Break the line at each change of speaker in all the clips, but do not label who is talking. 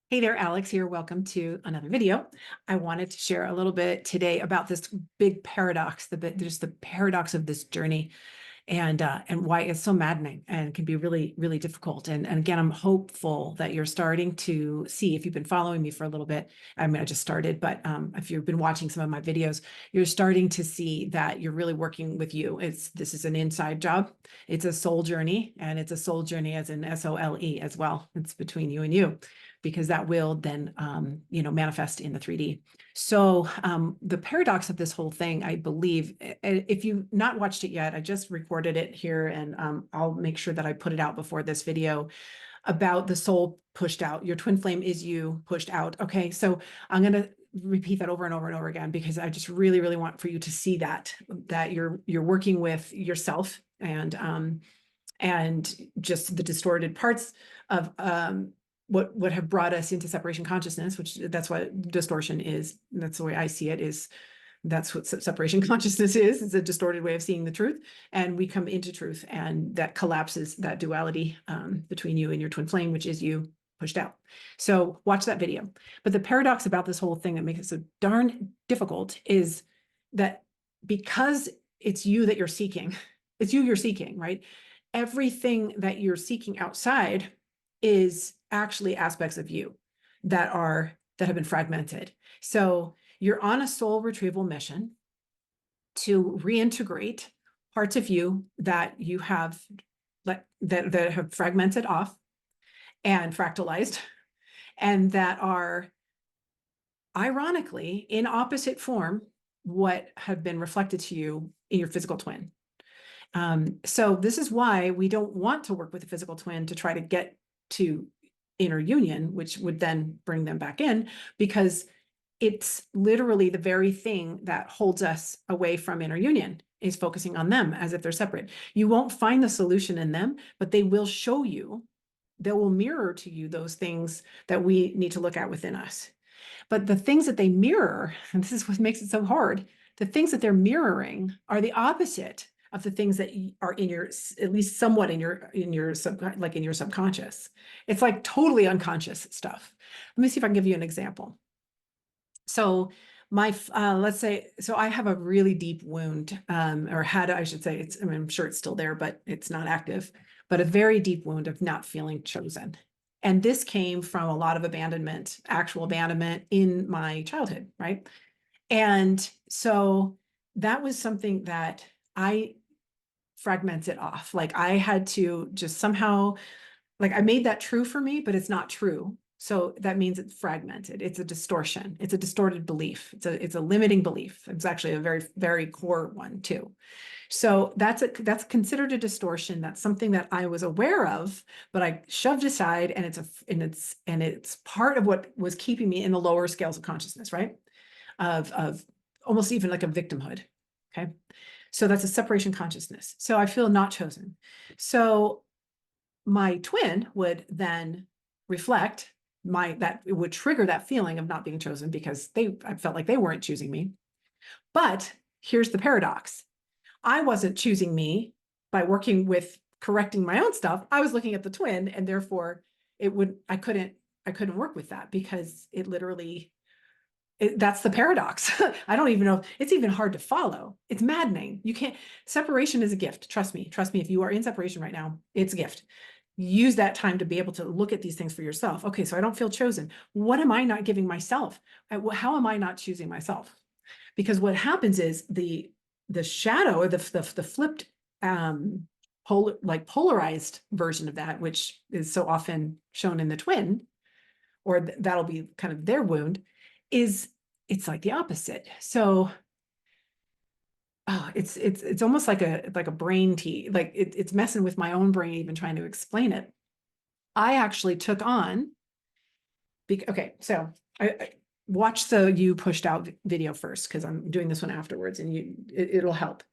Hey there, Alex here. Welcome to another video. I wanted to share a little bit today about this big paradox, just the paradox of this journey and why it's so maddening and can be really, really difficult. And again, I'm hopeful that you're starting to see, if you've been following me for a little bit, I mean, I just started, but if you've been watching some of my videos, you're starting to see that you're really working with you. This is an inside job. It's a soul journey, and it's a soul journey as in SOLE as well. It's between you and you, because that will then, manifest in the 3D. So the paradox of this whole thing, I believe, if you've not watched it yet, I just recorded it here, and I'll make sure that I put it out before this video, about the soul pushed out. Your twin flame is you pushed out. Okay, so I'm going to repeat that over and over and over again, because I just really, really want for you to see that you're working with yourself and just the distorted parts of what have brought us into separation consciousness, which that's what distortion is. That's the way I see it, is that's what separation consciousness is. It's a distorted way of seeing the truth. And we come into truth, and that collapses that duality between you and your twin flame, which is you pushed out. So watch that video. But the paradox about this whole thing that makes it so darn difficult is that because it's you that you're seeking, it's you're seeking, right? Everything that you're seeking outside is actually aspects of you that have been fragmented. So you're on a soul retrieval mission to reintegrate parts of you that you have that have fragmented off and fractalized, and that are ironically in opposite form what have been reflected to you in your physical twin. So this is why we don't want to work with a physical twin to try to get to inner union, which would then bring them back in, because it's literally the very thing that holds us away from inner union, is focusing on them as if they're separate. You won't find the solution in them, but they will show you, they will mirror to you those things that we need to look at within us. But the things that they mirror, and this is what makes it so hard, the things that they're mirroring are the opposite of the things that are in your, at least somewhat in your subconscious. It's like totally unconscious stuff. Let me see if I can give you an example. So let's say, so I have a really deep wound, or had, I should say, I'm sure it's still there, but it's not active, but a very deep wound of not feeling chosen. And this came from a lot of abandonment, actual abandonment in my childhood, right? And so that was something that I fragmented off. Like I had to just somehow, like I made that true for me, but it's not true. So that means it's fragmented. It's a distortion. It's a distorted belief. It's a limiting belief. It's actually a very, very core one too. So that's considered a distortion. That's something that I was aware of, but I shoved aside, and it's part of what was keeping me in the lower scales of consciousness, right? Of almost even like a victimhood. Okay. So that's a separation consciousness. So I feel not chosen. So my twin would then reflect that it would trigger that feeling of not being chosen, because I felt like they weren't choosing me. But here's the paradox. I wasn't choosing me by working with correcting my own stuff. I was looking at the twin, and therefore I couldn't work with that, because it literally, that's the paradox. I don't even know. It's even hard to follow. It's maddening. You can't, separation is a gift. Trust me. Trust me. If you are in separation right now, it's a gift. Use that time to be able to look at these things for yourself. Okay, so I don't feel chosen. What am I not giving myself? How am I not choosing myself? Because what happens is the shadow, or the flipped, polarized version of that, which is so often shown in the twin, or that'll be kind of their wound, it's like the opposite. So it's almost like a brain tea, like it's messing with my own brain even trying to explain it. I actually took on, okay, so I watch the you pushed out video first, because I'm doing this one afterwards, and it'll help.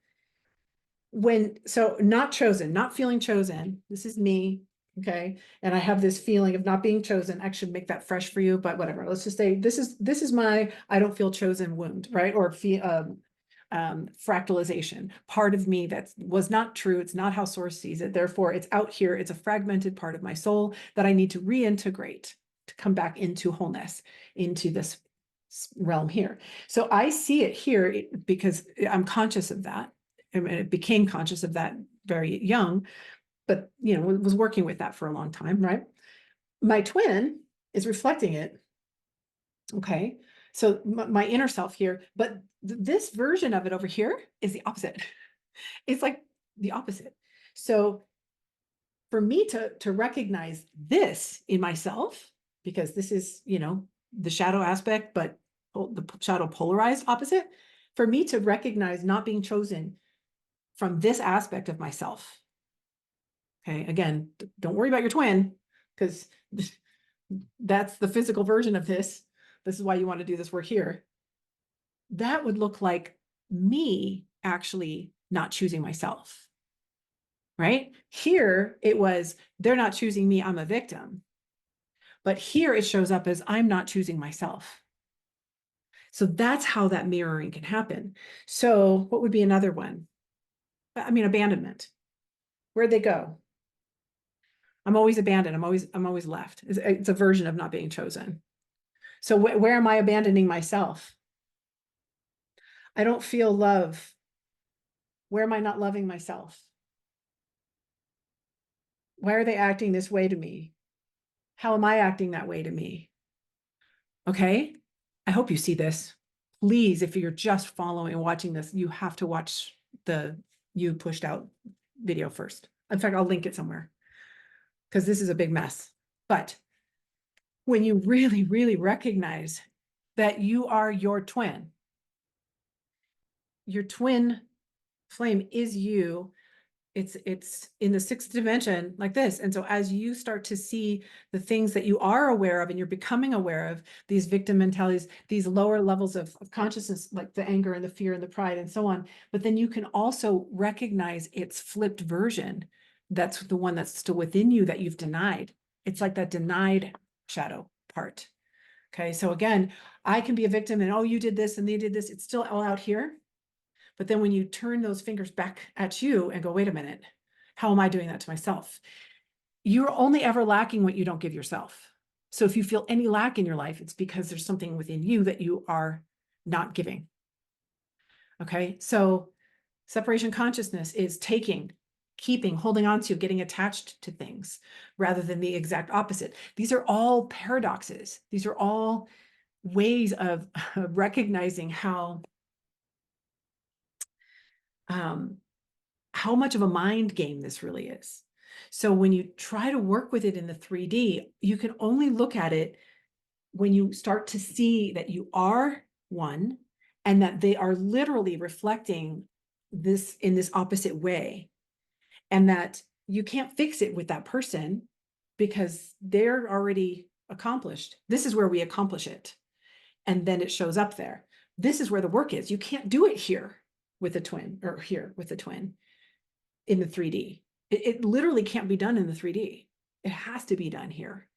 So not chosen, not feeling chosen, this is me. Okay. And I have this feeling of not being chosen. I should make that fresh for you, but whatever. Let's just say this is my, I don't feel chosen wound, right? Or fractalization, part of me that was not true. It's not how source sees it. Therefore it's out here. It's a fragmented part of my soul that I need to reintegrate. to come back into wholeness, into this realm here. So I see it here because I'm conscious of that. I mean, it became conscious of that very young, but was working with that for a long time, right? My twin is reflecting it. Okay. So my inner self here, but this version of it over here is the opposite. It's like the opposite. So for me to recognize this in myself, because this is, the shadow aspect, but the shadow polarized opposite, for me to recognize not being chosen from this aspect of myself. Okay. Again, don't worry about your twin, because that's the physical version of this. This is why you want to do this work here. That would look like me actually not choosing myself. Right? Here it was, they're not choosing me, I'm a victim. But here it shows up as I'm not choosing myself. So that's how that mirroring can happen. So what would be another one? I mean, abandonment. Where'd they go? I'm always abandoned. I'm always left. It's a version of not being chosen. So where am I abandoning myself? I don't feel love. Where am I not loving myself? Why are they acting this way to me? How am I acting that way to me? Okay. I hope you see this. Please, if you're just following and watching this, you have to watch the you pushed out video first. In fact, I'll link it somewhere because this is a big mess. But when you really, really recognize that you are your twin flame is you. It's in the sixth dimension like this. And so as you start to see the things that you are aware of and you're becoming aware of these victim mentalities, these lower levels of consciousness, like the anger and the fear and the pride and so on, but then you can also recognize its flipped version. That's the one that's still within you that you've denied. It's like that denied shadow part. Okay. So again, I can be a victim and, oh, you did this and they did this. It's still all out here. But then when you turn those fingers back at you and go, wait a minute, how am I doing that to myself? You're only ever lacking what you don't give yourself. So if you feel any lack in your life, it's because there's something within you that you are not giving. Okay. So separation consciousness is taking, keeping, holding on to, getting attached to things rather than the exact opposite. These are all paradoxes. These are all ways of recognizing how much of a mind game this really is. So when you try to work with it in the 3D, you can only look at it when you start to see that you are one and that they are literally reflecting this in this opposite way, and that you can't fix it with that person because they're already accomplished. This is where we accomplish it. And then it shows up there. This is where the work is. You can't do it here with a twin or here with a twin in the 3D. It literally can't be done in the 3D. It has to be done here.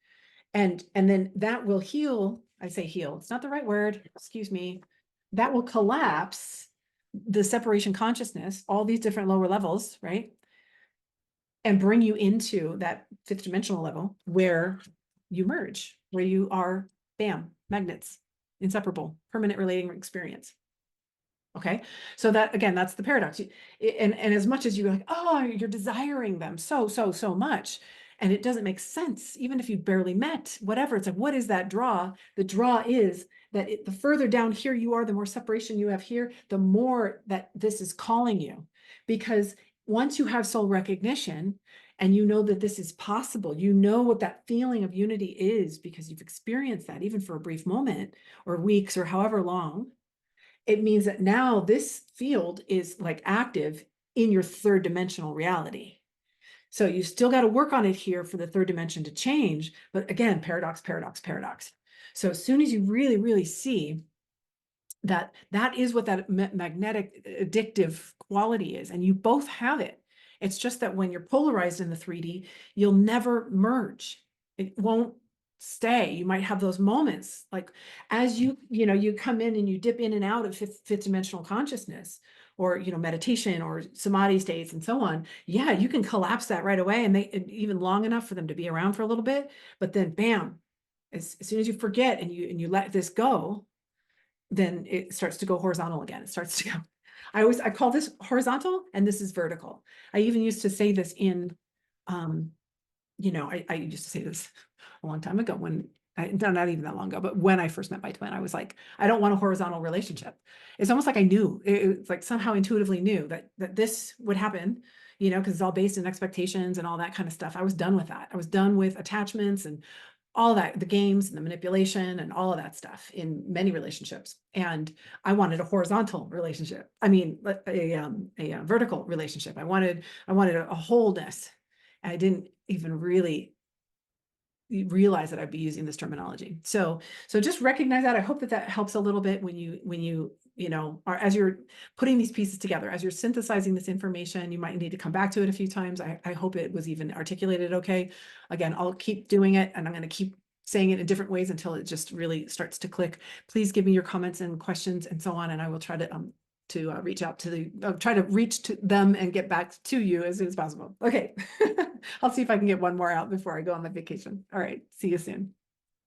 And then that will heal. I say heal. It's not the right word. Excuse me. That will collapse the separation consciousness, all these different lower levels, right? And bring you into that fifth dimensional level where you merge, where you are, bam, magnets, inseparable, permanent relating experience. Okay. So that, again, that's the paradox. And as much as you're like, oh, you're desiring them so much, and it doesn't make sense, even if you barely met, whatever. It's like, what is that draw? The draw is that the further down here you are, the more separation you have here, the more that this is calling you. Because once you have soul recognition and you know that this is possible, you know what that feeling of unity is because you've experienced that even for a brief moment or weeks or however long. It means that now this field is like active in your third dimensional reality. So you still got to work on it here for the third dimension to change. But again, paradox, paradox, paradox. So as soon as you really, really see that that is what that magnetic addictive quality is, and you both have it. It's just that when you're polarized in the 3D, you'll never merge. It won't stay. You might have those moments like as you come in and you dip in and out of fifth dimensional consciousness or meditation or samadhi states and so on. Yeah, you can collapse that right away and even long enough for them to be around for a little bit, but then bam, As soon as you forget and you let this go, then it starts to go horizontal again. It starts to go. I call this horizontal and this is vertical. I even used to say this in, I used to say this a long time ago when not even that long ago, but when I first met my twin, I was like, I don't want a horizontal relationship. It's almost like I knew, it's like somehow intuitively knew that this would happen, because it's all based in expectations and all that kind of stuff. I was done with that. I was done with attachments and all that, the games and the manipulation and all of that stuff in many relationships. And I wanted a horizontal relationship. I mean, a vertical relationship. I wanted a wholeness. I didn't even really realize that I'd be using this terminology. So just recognize that. I hope that helps a little bit when you are, as you're putting these pieces together, as you're synthesizing this information. You might need to come back to it a few times. I hope it was even articulated okay. Again, I'll keep doing it, and I'm going to keep saying it in different ways until it just really starts to click. Please give me your comments and questions and so on, and I will try to reach out to try to reach to them and get back to you as soon as possible. Okay. I'll see if I can get one more out before I go on my vacation. All right. See you soon.